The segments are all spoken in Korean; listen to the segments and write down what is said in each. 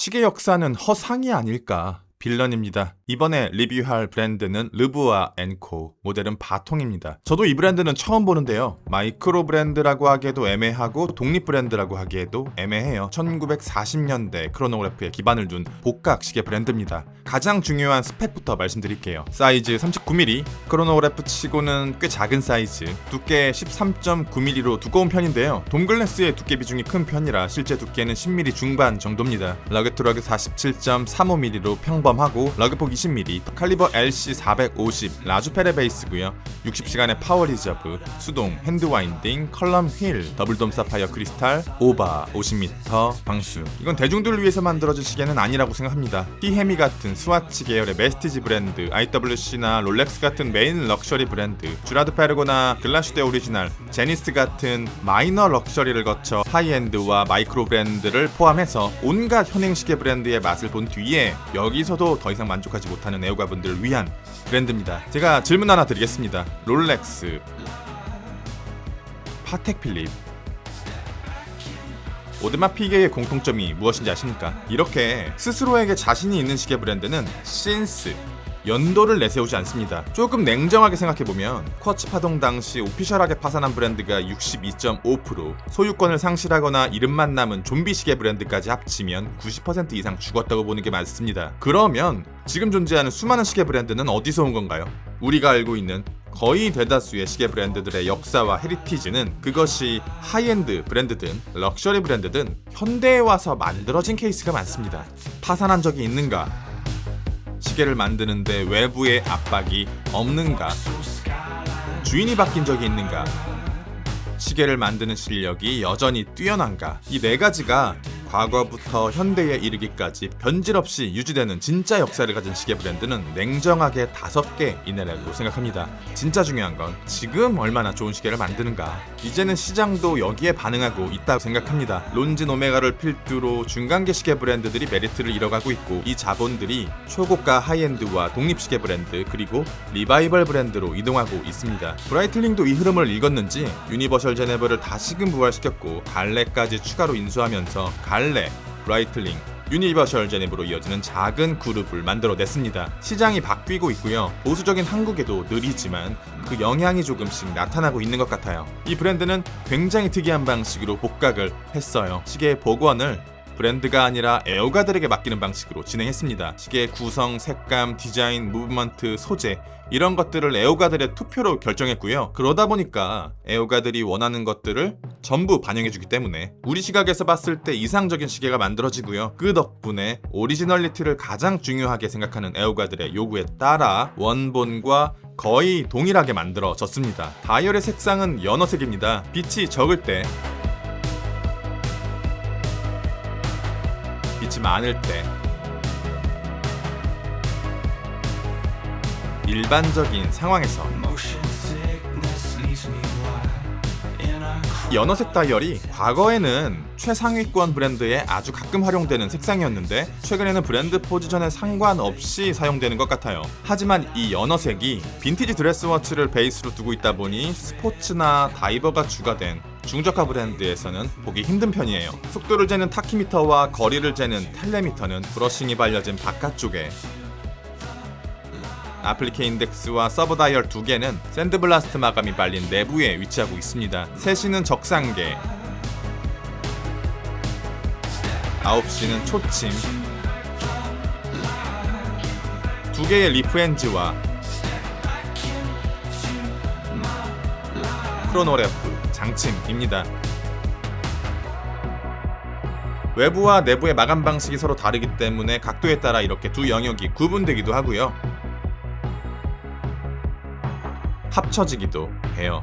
시계 역사는 허상이 아닐까. 빌런입니다. 이번에 리뷰할 브랜드는 르부아 앤코, 모델은 바통입니다. 저도 이 브랜드는 처음 보는데요. 마이크로 브랜드라고 하기에도 애매하고 독립 브랜드라고 하기에도 애매해요. 1940년대 크로노그래프에 기반을 둔 복각 시계 브랜드입니다. 가장 중요한 스펙부터 말씀드릴게요. 사이즈 39mm, 크로노그래프 치고는 꽤 작은 사이즈, 두께 13.9mm로 두꺼운 편인데요. 돔글래스의 두께 비중이 큰 편이라 실제 두께는 10mm 중반 정도입니다. 러그트럭 47.35mm로 평범하고 러그폭 20mm, 칼리버 LC 450 라주페레 베이스고요. 60시간의 파워 리저브, 수동, 핸드 와인딩, 컬럼 휠, 더블돔 사파이어 크리스탈, 오바 50m 방수. 이건 대중들을 위해서 만들어진 시계는 아니라고 생각합니다. 티헤미 같은 스와치 계열의 메스티지 브랜드, IWC나 롤렉스 같은 메인 럭셔리 브랜드, 주라드 페르고나 글라슈데 오리지널, 제니스 같은 마이너 럭셔리를 거쳐 하이엔드와 마이크로 브랜드를 포함해서 온갖 현행 시계 브랜드의 맛을 본 뒤에 여기서도 더 이상 만족하지 못하는 애호가분들을 위한 브랜드입니다. 제가 질문 하나 드리겠습니다. 롤렉스, 파텍 필립, 오드마 피게의 공통점이 무엇인지 아십니까? 이렇게 스스로에게 자신이 있는 시계 브랜드는 신스, 연도를 내세우지 않습니다. 조금 냉정하게 생각해보면 쿼츠 파동 당시 오피셜하게 파산한 브랜드가 62.5%, 소유권을 상실하거나 이름만 남은 좀비 시계 브랜드까지 합치면 90% 이상 죽었다고 보는 게 맞습니다. 그러면 지금 존재하는 수많은 시계 브랜드는 어디서 온 건가요? 우리가 알고 있는 거의 대다수의 시계 브랜드들의 역사와 헤리티지는 그것이 하이엔드 브랜드든 럭셔리 브랜드든 현대에 와서 만들어진 케이스가 많습니다. 파산한 적이 있는가? 시계를 만드는데 외부의 압박이 없는가? 주인이 바뀐 적이 있는가? 시계를 만드는 실력이 여전히 뛰어난가? 이 네 가지가 과거부터 현대에 이르기까지 변질없이 유지되는 진짜 역사를 가진 시계 브랜드는 냉정하게 5개 이내라고 생각합니다. 진짜 중요한 건 지금 얼마나 좋은 시계를 만드는가. 이제는 시장도 여기에 반응하고 있다고 생각합니다. 론진 오메가를 필두로 중간계 시계 브랜드들이 메리트를 잃어가고 있고, 이 자본들이 초고가 하이엔드와 독립시계 브랜드 그리고 리바이벌 브랜드로 이동하고 있습니다. 브라이틀링도 이 흐름을 읽었는지 유니버셜 제네버를 다시금 부활시켰고 갈레까지 추가로 인수하면서 갈레, 브라이틀링, 유니버셜 제네브로 이어지는 작은 그룹을 만들어냈습니다. 시장이 바뀌고 있고요. 보수적인 한국에도 느리지만 그 영향이 조금씩 나타나고 있는 것 같아요. 이 브랜드는 굉장히 특이한 방식으로 복각을 했어요. 시계의 복원을 브랜드가 아니라 애호가들에게 맡기는 방식으로 진행했습니다. 시계의 구성, 색감, 디자인, 무브먼트, 소재 이런 것들을 애호가들의 투표로 결정했고요. 그러다 보니까 애호가들이 원하는 것들을 전부 반영해주기 때문에 우리 시각에서 봤을 때 이상적인 시계가 만들어지고요. 그 덕분에 오리지널리티를 가장 중요하게 생각하는 애호가들의 요구에 따라 원본과 거의 동일하게 만들어졌습니다. 다이얼의 색상은 연어색입니다. 빛이 적을 때, 빛이 많을 때, 일반적인 상황에서 연어색 다이얼이 과거에는 최상위권 브랜드에 아주 가끔 활용되는 색상이었는데 최근에는 브랜드 포지션에 상관없이 사용되는 것 같아요. 하지만 이 연어색이 빈티지 드레스워치를 베이스로 두고 있다 보니 스포츠나 다이버가 주가된 중저가 브랜드에서는 보기 힘든 편이에요. 속도를 재는 타키미터와 거리를 재는 텔레미터는 브러싱이 발려진 바깥쪽에, 아플리케 인덱스와 서브 다이얼 2개는 샌드블라스트 마감이 발린 내부에 위치하고 있습니다. 3시는 적상계, 9시는 초침, 2개의 리프 엔지와 크로노그래프 장침입니다. 외부와 내부의 마감 방식이 서로 다르기 때문에 각도에 따라 이렇게 두 영역이 구분되기도 하고요. 합쳐지기도 해요.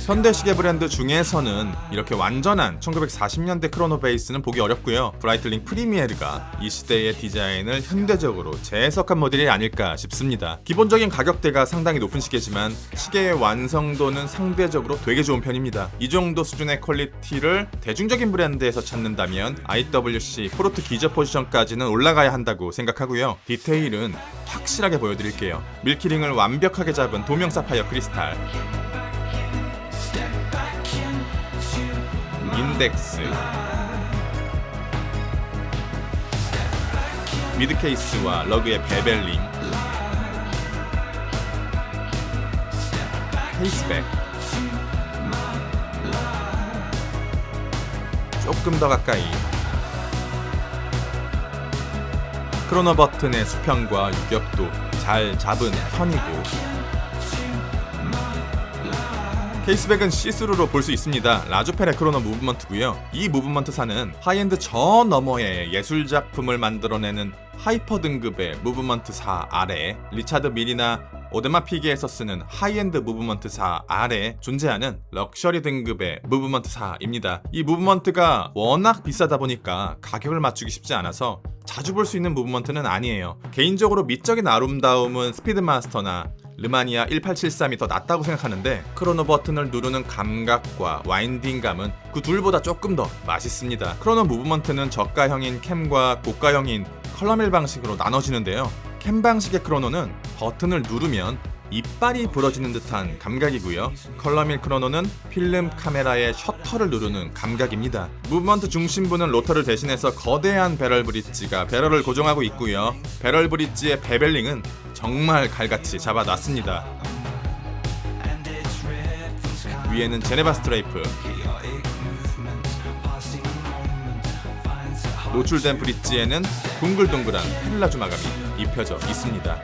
현대 시계 브랜드 중에서는 이렇게 완전한 1940년대 크로노 베이스는 보기 어렵고요. 브라이틀링 프리미에르가 이 시대의 디자인을 현대적으로 재해석한 모델이 아닐까 싶습니다. 기본적인 가격대가 상당히 높은 시계지만 시계의 완성도는 상대적으로 되게 좋은 편입니다. 이 정도 수준의 퀄리티를 대중적인 브랜드에서 찾는다면 IWC 포르트 기저 포지션까지는 올라가야 한다고 생각하고요. 디테일은 확실하게 보여드릴게요. 밀키링을 완벽하게 잡은 도명 사파이어 크리스탈, 인덱스, 미드 케이스와 러그의 베벨링, 페이스백, 조금 더 가까이, 크로노 버튼의 수평과 유격도 잘 잡은 편이고, 케이스백은 시스루로 볼 수 있습니다. 라주펠의 크로노 무브먼트고요. 이 무브먼트사는 하이엔드 저 너머의 예술작품을 만들어내는 하이퍼 등급의 무브먼트사 아래, 리차드 밀이나 오데마 피게에서 쓰는 하이엔드 무브먼트사 아래 존재하는 럭셔리 등급의 무브먼트사입니다. 이 무브먼트가 워낙 비싸다 보니까 가격을 맞추기 쉽지 않아서 자주 볼 수 있는 무브먼트는 아니에요. 개인적으로 미적인 아름다움은 스피드마스터나 르마니아 1873이 더 낫다고 생각하는데, 크로노 버튼을 누르는 감각과 와인딩감은 그 둘보다 조금 더 맛있습니다. 크로노 무브먼트는 저가형인 캠과 고가형인 컬러밀 방식으로 나눠지는데요. 캠 방식의 크로노는 버튼을 누르면 이빨이 부러지는 듯한 감각이고요. 컬러밀 크로노는 필름 카메라의 셔터를 누르는 감각입니다. 무브먼트 중심부는 로터를 대신해서 거대한 배럴 브릿지가 배럴을 고정하고 있고요. 배럴 브릿지의 베벨링은 정말 칼같이 잡아놨습니다. 위에는 제네바 스트레이프, 노출된 브릿지에는 둥글둥글한 페릴라주 마감이 입혀져 있습니다.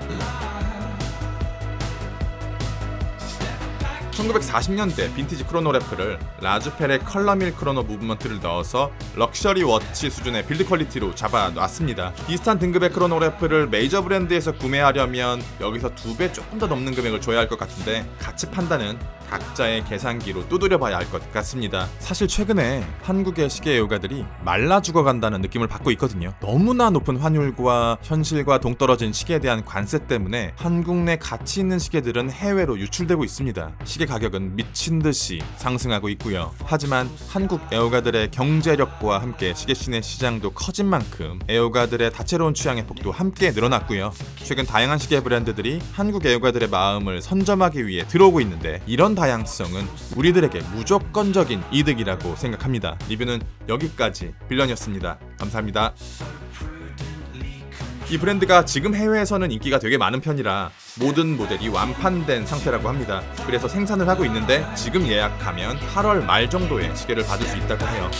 1940년대 빈티지 크로노래프를 라주펠의 컬러밀 크로노 무브먼트를 넣어서 럭셔리 워치 수준의 빌드 퀄리티로 잡아놨습니다. 비슷한 등급의 크로노래프를 메이저 브랜드에서 구매하려면 여기서 2배 조금 더 넘는 금액을 줘야 할 것 같은데, 가치 판단은 각자의 계산기로 두드려 봐야 할 것 같습니다. 사실 최근에 한국의 시계 애호가들이 말라 죽어간다는 느낌을 받고 있거든요. 너무나 높은 환율과 현실과 동떨어진 시계에 대한 관세 때문에 한국 내 가치 있는 시계들은 해외로 유출되고 있습니다. 시계 가격은 미친듯이 상승하고 있고요. 하지만 한국 애호가들의 경제력과 함께 시계신의 시장도 커진 만큼 애호가들의 다채로운 취향의 폭도 함께 늘어났고요. 최근 다양한 시계 브랜드들이 한국 애호가들의 마음을 선점하기 위해 들어오고 있는데, 이런 다양성은 우리들에게 무조건적인 이득이라고 생각합니다. 리뷰는 여기까지. 빌런이었습니다. 감사합니다. 이 브랜드가 지금 해외에서는 인기가 되게 많은 편이라 모든 모델이 완판된 상태라고 합니다. 그래서 생산을 하고 있는데 지금 예약하면 8월 말 정도에 시계를 받을 수 있다고 해요.